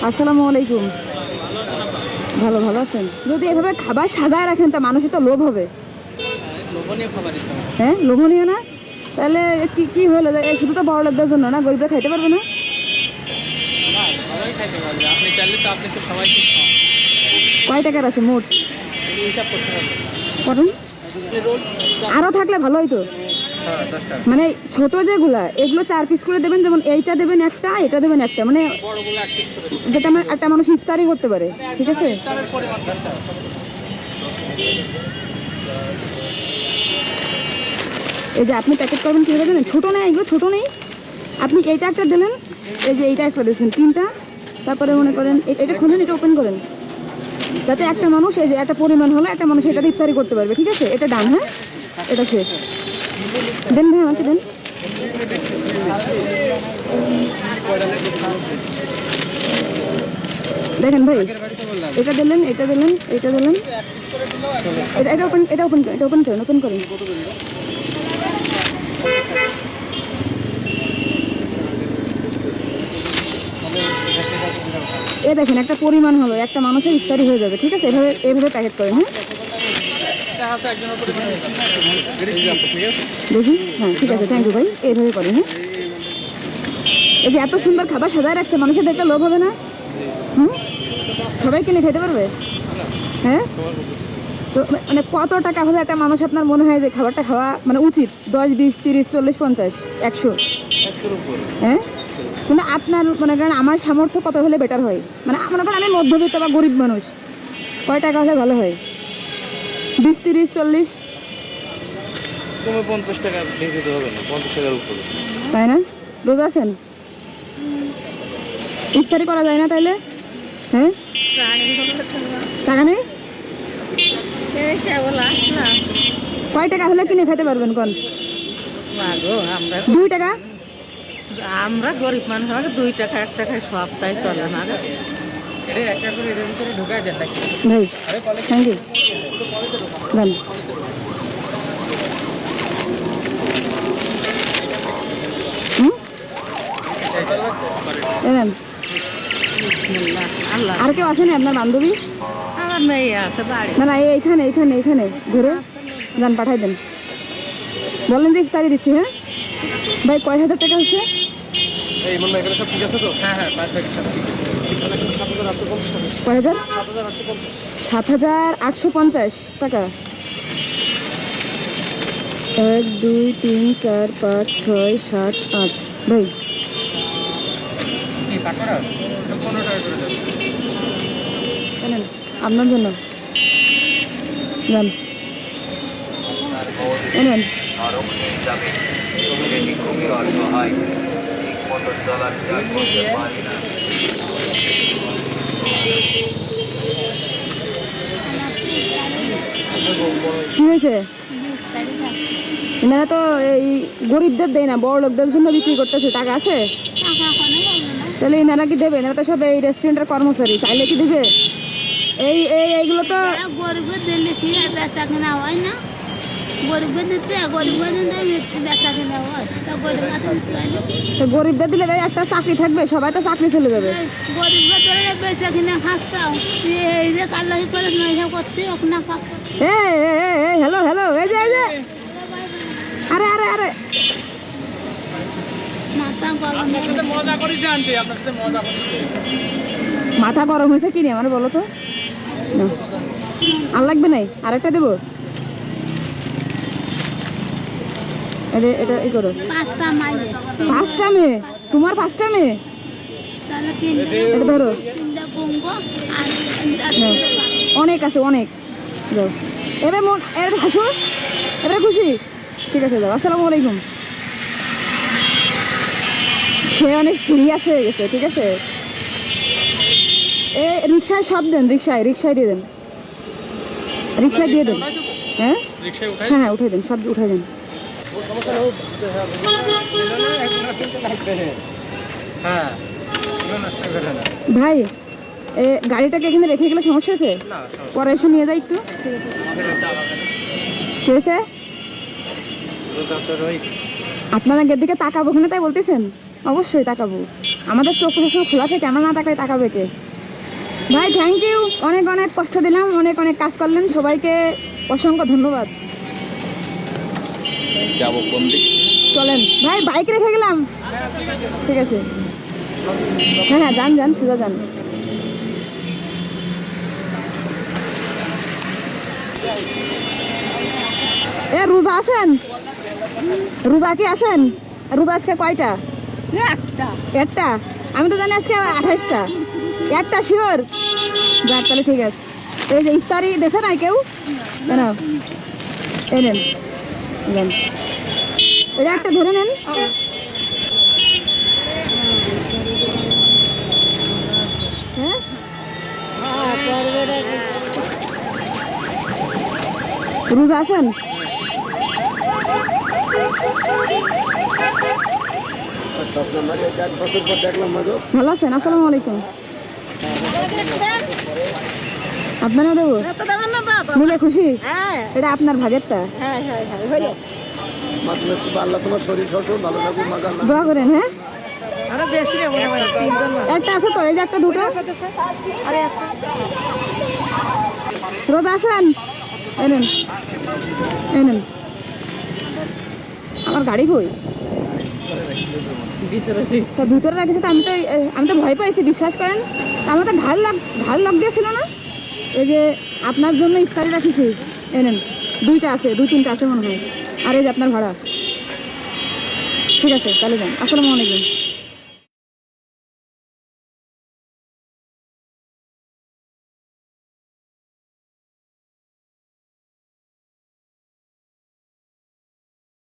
আসসালামু আলাইকুম। ভালো ভালো আছেন? যদি এভাবে খাবার সাজায় রাখেন তা মানুষের তো লোভ হবে। হ্যাঁ, লোভনীয় না? তাহলে কি কি হলো? শুধু তো বড় লোকদের জন্য না, গরিবরা খাইতে পারবে না? কয় টাকার আছে মোট? কটন আরো থাকলে ভালো হইতো। মানে ছোট যেগুলা এগুলো 4 পিস করে দেবেন, যেমন এইটা দেবেন একটা, এটা দেবেন একটা, মানে যেটা একটা মানুষ ইফতারি করতে পারে। ঠিক আছে, এই যে আপনি প্যাকেট করবেন কীভাবে জানেন? ছোটো নেই, এগুলো ছোটো নেই। আপনি এইটা একটা দিলেন, এই যে এইটা একটা দিয়েছেন, 3টা। তারপরে মনে করেন এটা খুলেন, এটা ওপেন করেন, যাতে একটা মানুষ, এই যে একটা পরিমাণ হলো, একটা মানুষ এটা ইফতারি করতে পারবে। ঠিক আছে, এটা ডান। হ্যাঁ, এটা শেষ। দেন ভাই, আমাকে দেন। দেখেন ভাই, এটা দিলেন, এটা দিলেন, এটা দিলেন, এটা ওপেন, এটা ওপেন করেন, এটা ওপেন করেন, ওপেন করেন। এ দেখেন, একটা পরিমাণ হলো, একটা মানুষের ইফতারি হয়ে যাবে। ঠিক আছে, এভাবে এভাবে প্যাকেট করেন। হ্যাঁ দেখুন, হ্যাঁ ঠিক আছে, থ্যাংক ইউ ভাই। এইভাবে করেন। হ্যাঁ, এই যে এত সুন্দর খাবার সাজায় রাখছে, মানুষের দেখলে লোভ হবে না? সবাই কিনে খেতে পারবে। হ্যাঁ, তো মানে কত টাকা হলে একটা মানুষ আপনার মনে হয় যে খাবারটা খাওয়া মানে উচিত? 10, 20, 30, 40, 50, 100? হ্যাঁ, কিন্তু আপনার মনে করেন আমার সামর্থ্য কত হলে বেটার হয়? মানে মনে করেন আমি মধ্যবিত্ত বা গরিব মানুষ, কয় টাকা হলে ভালো হয়? 20, 30, 40? 50 টাকা বেশি তো হবে না, 50 টাকার উপরে। তাই না? রোজা আছেন? ইফতারি করা যায় না তাইলে? হ্যাঁ, টাকা নেই? কয় টাকা হলে কিনে খেতে পারবেন কোন? 2 টাকা? আমরা গরিব মানুষ, আমাকে 2 টাকা 1 টাকায় সপ্তাহে চলে না। ভাই থ্যাংক ইউ। দেন। আল্লাহ, আর কেউ আসেনি আপনার বান্ধবী? আমার মেয়ে আছে বাড়ি। না না, এইখানে এইখানে এইখানে ঘুরে যান, পাঠাই দেন, বলেন যে ইফতারি দিচ্ছি। হ্যাঁ ভাই, কয় হাজার টাকা হচ্ছে? কয় হাজার? 7,850 টাকা। 1, 2, 3, 4, 5, 6, 7, 8 ভাই। আপনার জন্য যান, এনেন। কি হয়েছে? এনারা তো এই গরিবদের দেয় না, বড় লোকদের জন্য বিক্রি করতেছে। টাকা আছে তাহলে এনারা কি দেবে? এনারা তো সব এই রেস্টুরেন্টের কর্মচারী, চাইলে কি দেবে? এইগুলো তো গরিবের দিলে কি আর বেচা কেনা হয় না? গরিবের দিতে গরিবের বেচা কেনা হয়, গরিবদের দিলে একটা চাকরি থাকবে, সবাই তো চাকরি চলে যাবে। গরিবের ধরে বেচা কিনা খাস্তাও, এই যে কাল্লাহি করে নয়সা করতে হোক না। হ্যালো হ্যালো, এই যে এই যে, আরে আরে আরে, মাথা গরম হয়েছে কি রে আমার, বলো তো? আর লাগবে নাই, আরেকটা দেবো? এটা ই করো। 5টা মেয়ে? তোমার 5টা মেয়ে? এটা ধরো, অনেক আছে, অনেক। যাও এবার মন, এবার হাসো, এবার খুশি? ঠিক আছে, যাও। আসসালামু আলাইকুম। সে অনেক সিরিয়াস হয়ে গেছে। ঠিক আছে, রিক্সায় সব দেন, রিক্সায় দিয়ে দেন, রিক্সায় দিয়ে দেন। হ্যাঁ হ্যাঁ হ্যাঁ, উঠে দেন, সব উঠে দেন। ভাই, গাড়িটাকে এখানে রেখে গেলে সমস্যা আছে? পরে এসে নিয়ে যাই একটু। ঠিক আছে, আপনার আগের দিকে তাকাবো কিনা তাই বলতেছেন? অবশ্যই তাকাবো। আমাদের চোখ সবসময় খোলা থেকে আমরা না তাকাই তাকাবে কে? ভাই থ্যাংক ইউ, অনেক অনেক কষ্ট দিলাম, অনেক অনেক কাজ করলেন, সবাইকে অসংখ্য ধন্যবাদ। যাবো কোন দিক? চলেন ভাই, বাইক রেখে গেলাম। ঠিক আছে, হ্যাঁ হ্যাঁ যান যান, সোজা যান। এ রোজা আছেন? রোজা কি আছেন? রোজা আজকে কয়টা? একটা। আমি তো জানি আজকে 28টা। একটা শিওর? যাক তাহলে ঠিক আছে। এই যে ইফতারি দেশে নাই কেউ? কেন এই নেন, নেন। এটা একটা ধরে নেন। হ্যাঁ রোজা আছেন? ভালো আছেন? আসসালামু আলাইকুম। আপনারও দেবো? নিলে খুশি? এটা আপনার ভাগেরটা। দোয়া করেন। হ্যাঁ একটা আছে তো, এই যে একটা দুটো। রোজা আছেন? এনেন এনেন। আমার গাড়ি কই? তা ভিতরে রাখেছে তো, আমি তো ভয় পাইছি, বিশ্বাস করেন। আমার তো ঘাড় লক দিয়েছিল না। এই যে আপনার জন্য ইফতারি রাখিছি, এনেন। দুইটা আছে, 2-3টা আছে মনে হয়। আর এই যে আপনার ভাড়া। ঠিক আছে তাহলে যান। আসসালামু আলাইকুম।